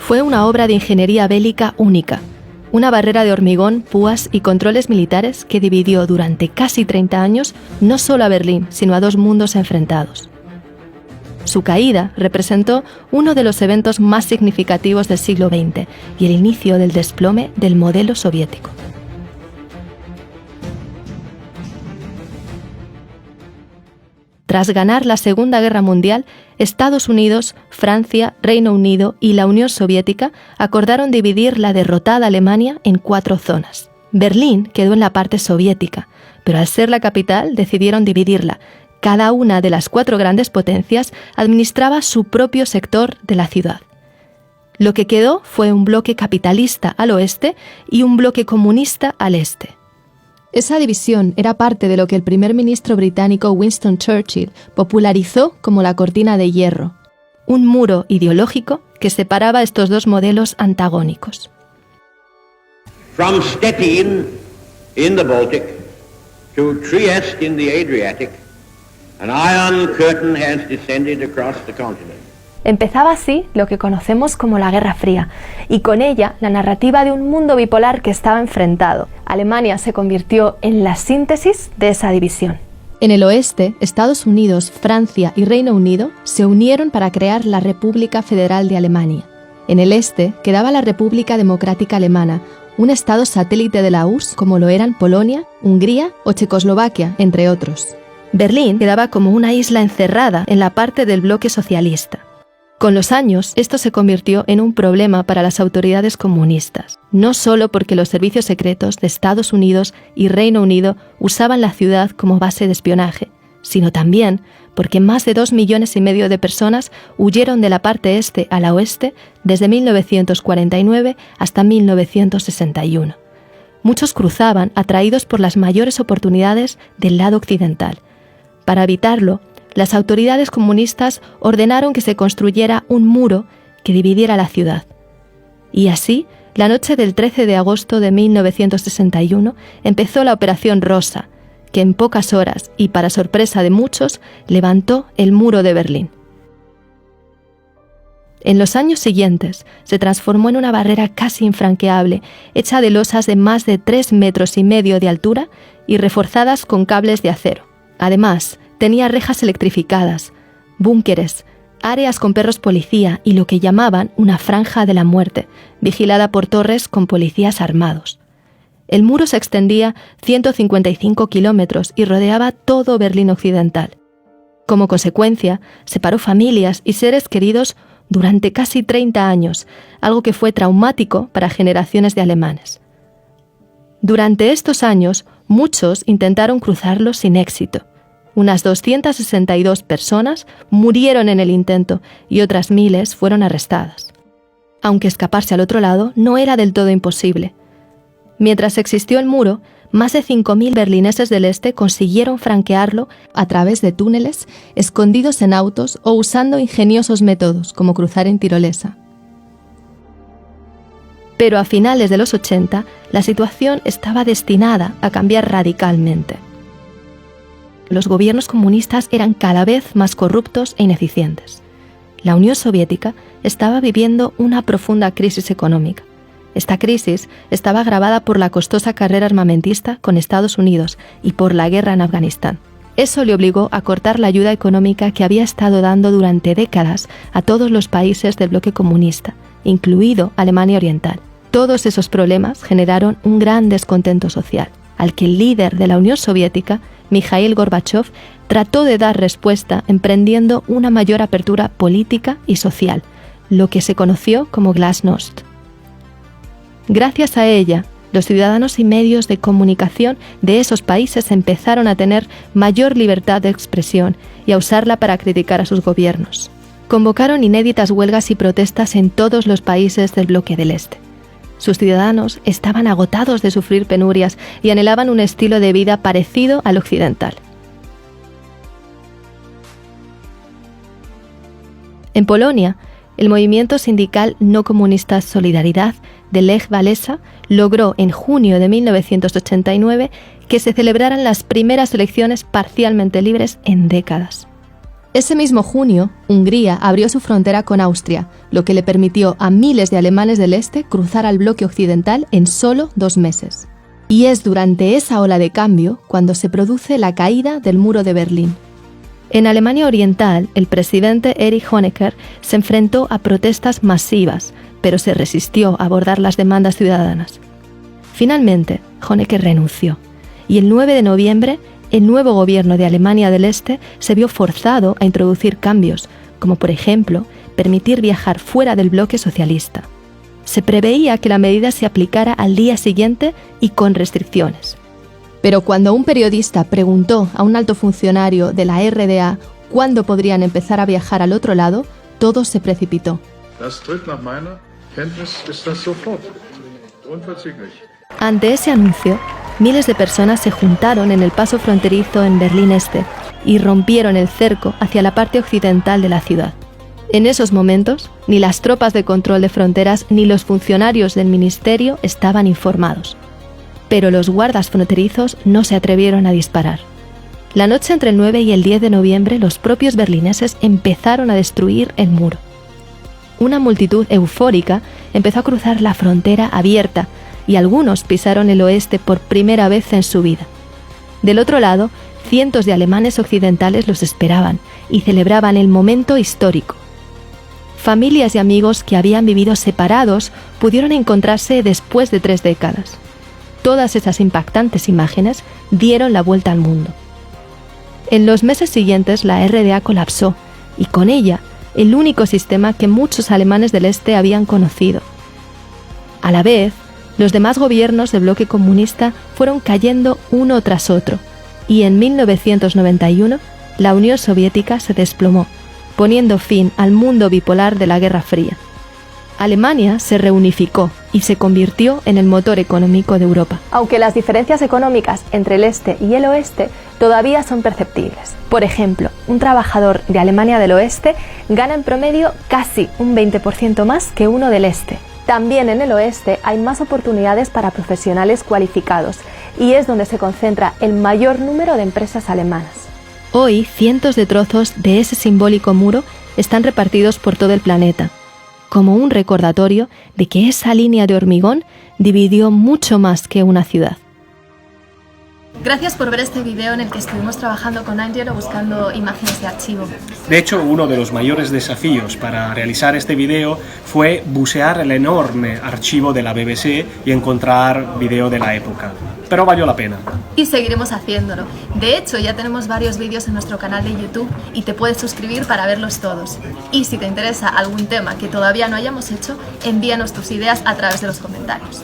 fue una obra de ingeniería bélica única, una barrera de hormigón, púas y controles militares que dividió durante casi 30 años no solo a Berlín, sino a dos mundos enfrentados. Su caída representó uno de los eventos más significativos del siglo XX y el inicio del desplome del modelo soviético. Tras ganar la Segunda Guerra Mundial, Estados Unidos, Francia, Reino Unido y la Unión Soviética acordaron dividir la derrotada Alemania en 4 zonas. Berlín quedó en la parte soviética, pero al ser la capital decidieron dividirla. Cada una de las 4 grandes potencias administraba su propio sector de la ciudad. Lo que quedó fue un bloque capitalista al oeste y un bloque comunista al este. Esa división era parte de lo que el primer ministro británico Winston Churchill popularizó como la cortina de hierro, un muro ideológico que separaba estos dos modelos antagónicos. From Stettin in the Baltic to Trieste in the Adriatic, an iron curtain has descended across the continent. Empezaba así lo que conocemos como la Guerra Fría, y con ella la narrativa de un mundo bipolar que estaba enfrentado. Alemania se convirtió en la síntesis de esa división. En el oeste, Estados Unidos, Francia y Reino Unido se unieron para crear la República Federal de Alemania. En el este quedaba la República Democrática Alemana, un estado satélite de la URSS como lo eran Polonia, Hungría o Checoslovaquia, entre otros. Berlín quedaba como una isla encerrada en la parte del bloque socialista. Con los años, esto se convirtió en un problema para las autoridades comunistas, no solo porque los servicios secretos de Estados Unidos y Reino Unido usaban la ciudad como base de espionaje, sino también porque más de 2,5 millones de personas huyeron de la parte este a la oeste desde 1949 hasta 1961. Muchos cruzaban atraídos por las mayores oportunidades del lado occidental. Para evitarlo, las autoridades comunistas ordenaron que se construyera un muro que dividiera la ciudad. Y así, la noche del 13 de agosto de 1961 empezó la Operación Rosa, que en pocas horas y para sorpresa de muchos, levantó el muro de Berlín. En los años siguientes, se transformó en una barrera casi infranqueable, hecha de losas de más de 3,5 metros de altura y reforzadas con cables de acero. Además, tenía rejas electrificadas, búnkeres, áreas con perros policía y lo que llamaban una franja de la muerte, vigilada por torres con policías armados. El muro se extendía 155 kilómetros y rodeaba todo Berlín occidental. Como consecuencia, separó familias y seres queridos durante casi 30 años, algo que fue traumático para generaciones de alemanes. Durante estos años, muchos intentaron cruzarlo sin éxito. Unas 262 personas murieron en el intento y otras miles fueron arrestadas. Aunque escaparse al otro lado no era del todo imposible. Mientras existió el muro, más de 5.000 berlineses del este consiguieron franquearlo a través de túneles, escondidos en autos o usando ingeniosos métodos como cruzar en tirolesa. Pero a finales de los 80, la situación estaba destinada a cambiar radicalmente. Los gobiernos comunistas eran cada vez más corruptos e ineficientes. La Unión Soviética estaba viviendo una profunda crisis económica. Esta crisis estaba agravada por la costosa carrera armamentista con Estados Unidos y por la guerra en Afganistán. Eso le obligó a cortar la ayuda económica que había estado dando durante décadas a todos los países del bloque comunista, incluido Alemania Oriental. Todos esos problemas generaron un gran descontento social, al que el líder de la Unión Soviética, Mikhail Gorbachev, trató de dar respuesta emprendiendo una mayor apertura política y social, lo que se conoció como Glasnost. Gracias a ella, los ciudadanos y medios de comunicación de esos países empezaron a tener mayor libertad de expresión y a usarla para criticar a sus gobiernos. Convocaron inéditas huelgas y protestas en todos los países del bloque del Este. Sus ciudadanos estaban agotados de sufrir penurias y anhelaban un estilo de vida parecido al occidental. En Polonia, el movimiento sindical no comunista Solidaridad de Lech Walesa logró en junio de 1989 que se celebraran las primeras elecciones parcialmente libres en décadas. Ese mismo junio, Hungría abrió su frontera con Austria, lo que le permitió a miles de alemanes del este cruzar al bloque occidental en solo 2 meses. Y es durante esa ola de cambio cuando se produce la caída del muro de Berlín. En Alemania Oriental, el presidente Erich Honecker se enfrentó a protestas masivas, pero se resistió a abordar las demandas ciudadanas. Finalmente, Honecker renunció, y el 9 de noviembre, el nuevo gobierno de Alemania del Este se vio forzado a introducir cambios, como por ejemplo, permitir viajar fuera del bloque socialista. Se preveía que la medida se aplicara al día siguiente y con restricciones. Pero cuando un periodista preguntó a un alto funcionario de la RDA cuándo podrían empezar a viajar al otro lado, todo se precipitó. Ante ese anuncio, miles de personas se juntaron en el paso fronterizo en Berlín Este y rompieron el cerco hacia la parte occidental de la ciudad. En esos momentos, ni las tropas de control de fronteras ni los funcionarios del ministerio estaban informados. Pero los guardas fronterizos no se atrevieron a disparar. La noche entre el 9 y el 10 de noviembre, los propios berlineses empezaron a destruir el muro. Una multitud eufórica empezó a cruzar la frontera abierta y algunos pisaron el oeste por primera vez en su vida. Del otro lado, cientos de alemanes occidentales los esperaban y celebraban el momento histórico. Familias y amigos que habían vivido separados pudieron encontrarse después de 3 décadas. Todas esas impactantes imágenes dieron la vuelta al mundo. En los meses siguientes, la RDA colapsó y con ella el único sistema que muchos alemanes del este habían conocido. A la vez, los demás gobiernos del bloque comunista fueron cayendo uno tras otro y en 1991 la Unión Soviética se desplomó, poniendo fin al mundo bipolar de la Guerra Fría. Alemania se reunificó y se convirtió en el motor económico de Europa. Aunque las diferencias económicas entre el este y el oeste todavía son perceptibles. Por ejemplo, un trabajador de Alemania del oeste gana en promedio casi un 20% más que uno del este. También en el oeste hay más oportunidades para profesionales cualificados y es donde se concentra el mayor número de empresas alemanas. Hoy, cientos de trozos de ese simbólico muro están repartidos por todo el planeta, como un recordatorio de que esa línea de hormigón dividió mucho más que una ciudad. Gracias por ver este video en el que estuvimos trabajando con Angelo buscando imágenes de archivo. De hecho, uno de los mayores desafíos para realizar este video fue bucear el enorme archivo de la BBC y encontrar video de la época. Pero valió la pena. Y seguiremos haciéndolo. De hecho, ya tenemos varios vídeos en nuestro canal de YouTube y te puedes suscribir para verlos todos. Y si te interesa algún tema que todavía no hayamos hecho, envíanos tus ideas a través de los comentarios.